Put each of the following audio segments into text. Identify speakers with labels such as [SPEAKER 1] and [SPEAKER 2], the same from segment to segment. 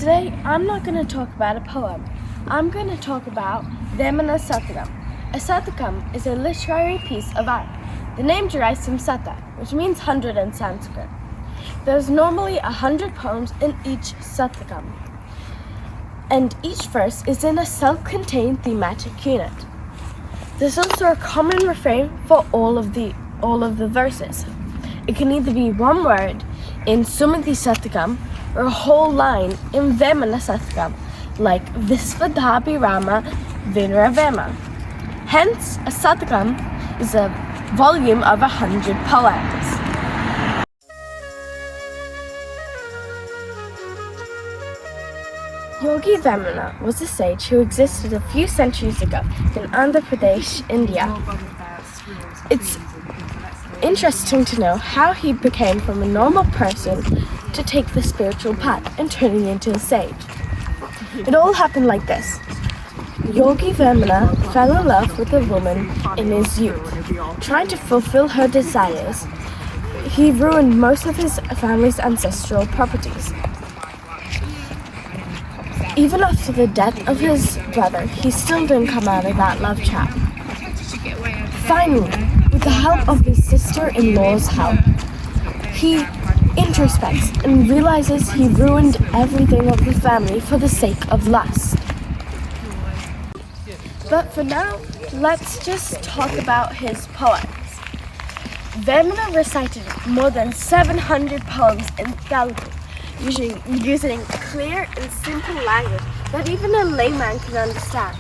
[SPEAKER 1] Today, I'm not going to talk about a poem. I'm going to talk about Vemana Sathakam. A satakam is a literary piece of art. The name derives from sata, which means 100 in Sanskrit. There's normally 100 poems in each satakam, and each verse is in a self-contained thematic unit. There's also a common refrain for all of the verses. It can either be one word in Sumati Satakam or a whole line in Vemana Sathakam, like Visvadhabi Rama Vinra Vema. Hence, a satakam is a volume of 100 poems. Yogi Vemana was a sage who existed a few centuries ago in Andhra Pradesh, India. It's interesting to know how he became from a normal person to take the spiritual path and turning into a sage. It all happened like this. Yogi Vemana fell in love with a woman in his youth. Trying to fulfill her desires, he ruined most of his family's ancestral properties. Even after the death of his brother, he still didn't come out of that love trap. Finally, with the help of his sister-in-law's help, he introspects and realizes he ruined everything of the family for the sake of lust. But for now, let's just talk about his poems. Vemana recited more than 700 poems in Telugu, using clear and simple language that even a layman can understand.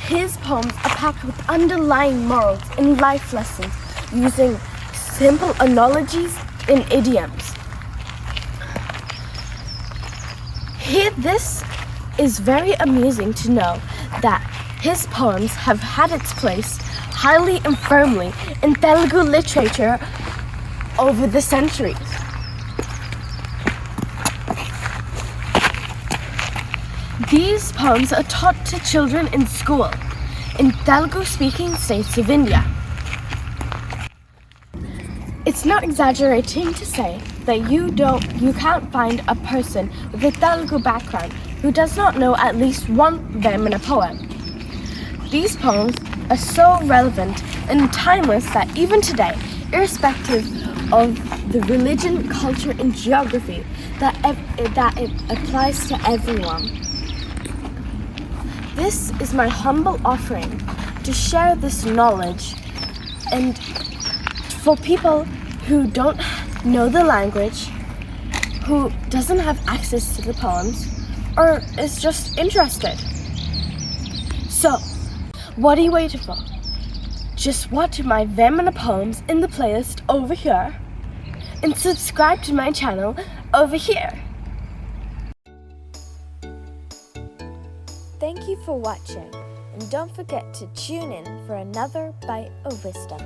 [SPEAKER 1] His poems are packed with underlying morals and life lessons, using simple analogies and idioms. This is very amusing to know that his poems have had its place highly and firmly in Telugu literature over the centuries. These poems are taught to children in school in Telugu-speaking states of India. It's not exaggerating to say that you can't find a person with a Telugu background who does not know at least one Vemana poem. These poems are so relevant and timeless that even today, irrespective of the religion, culture, and geography, that it applies to everyone. This is my humble offering to share this knowledge, and for people who don't know the language, who doesn't have access to the poems, or is just interested. So, what are you waiting for? Just watch my Vemana poems in the playlist over here, and subscribe to my channel over here.
[SPEAKER 2] Thank you for watching, and don't forget to tune in for another bite of wisdom.